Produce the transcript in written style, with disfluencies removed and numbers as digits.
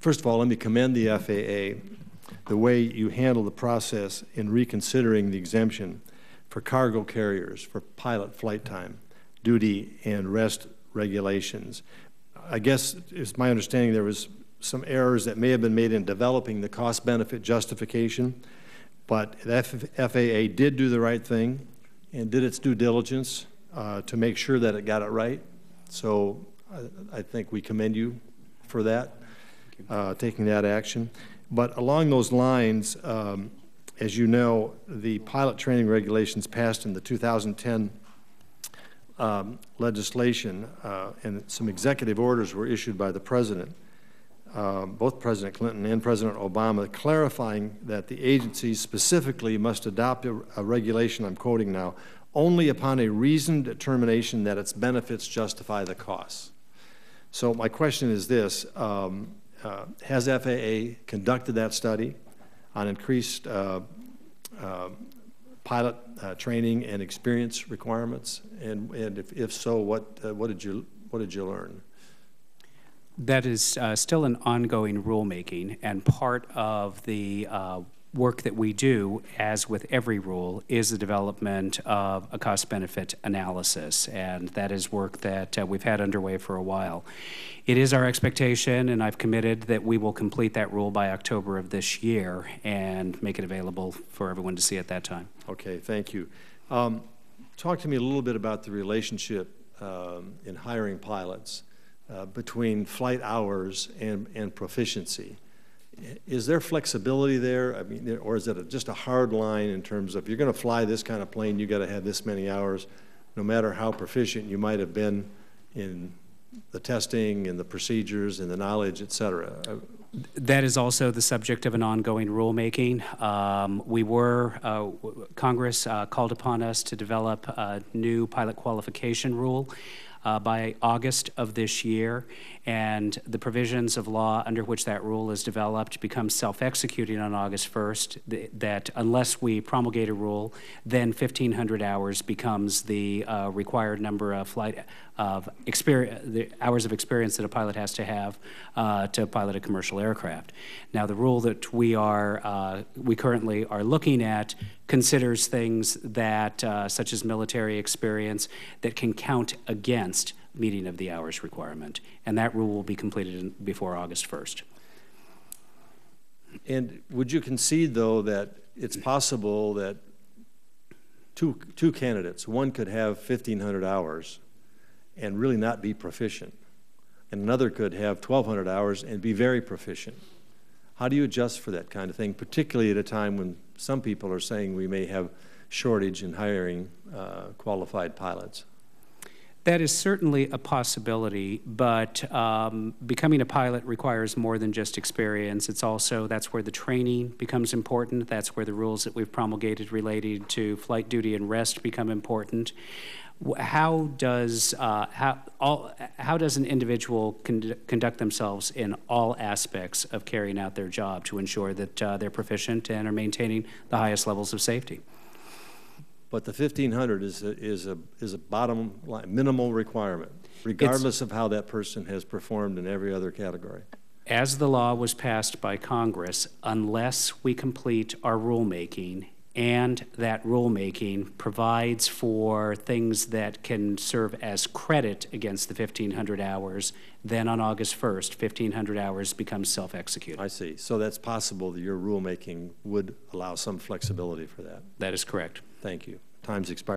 First of all, let me commend the FAA, the way you handle the process in reconsidering the exemption for cargo carriers for pilot flight time, duty, and rest regulations. I guess it's my understanding there was some errors that may have been made in developing the cost-benefit justification, but the FAA did do the right thing and did its due diligence to make sure that it got it right. So I think we commend you for that, taking that action. But along those lines, as you know, the pilot training regulations passed in the 2010 legislation, and some executive orders were issued by the President, both President Clinton and President Obama, clarifying that the agencies specifically must adopt a regulation, I'm quoting now, only upon a reasoned determination that its benefits justify the costs. So my question is this, has FAA conducted that study on increased pilot training and experience requirements? And if so, what did you learn? That is still an ongoing rulemaking, and part of the work that we do, as with every rule, is the development of a cost-benefit analysis, and that is work that we've had underway for a while. It is our expectation, and I've committed, that we will complete that rule by October of this year and make it available for everyone to see at that time. Okay, thank you. Talk to me a little bit about the relationship in hiring pilots between flight hours and proficiency. Is there flexibility there? I mean, or is it just a hard line in terms of, if you're going to fly this kind of plane, you got to have this many hours, no matter how proficient you might have been in the testing and the procedures and the knowledge, et cetera? That is also the subject of an ongoing rulemaking. Congress called upon us to develop a new pilot qualification rule by August of this year, and the provisions of law under which that rule is developed become self-executing on August 1st, that unless we promulgate a rule, then 1,500 hours becomes the required number of the hours of experience that a pilot has to have to pilot a commercial aircraft. Now, the rule that we currently are looking at considers things that, such as military experience, that can count against meeting of the hours requirement, and that rule will be completed before August 1st. And would you concede, though, that it's possible that two candidates, one could have 1,500 hours and really not be proficient, and another could have 1,200 hours and be very proficient? How do you adjust for that kind of thing, particularly at a time when some people are saying we may have shortage in hiring qualified pilots? That is certainly a possibility, but becoming a pilot requires more than just experience. It's also, that's where the training becomes important. That's where the rules that we've promulgated related to flight duty and rest become important. How does an individual conduct themselves in all aspects of carrying out their job to ensure that they're proficient and are maintaining the highest levels of safety? But the 1,500 is a bottom line, minimal requirement, regardless of how that person has performed in every other category. As the law was passed by Congress, unless we complete our rulemaking, and that rulemaking provides for things that can serve as credit against the 1,500 hours, then on August 1st, 1,500 hours becomes self-executed. I see. So that's possible that your rulemaking would allow some flexibility for that. That is correct. Thank you. Time's expired.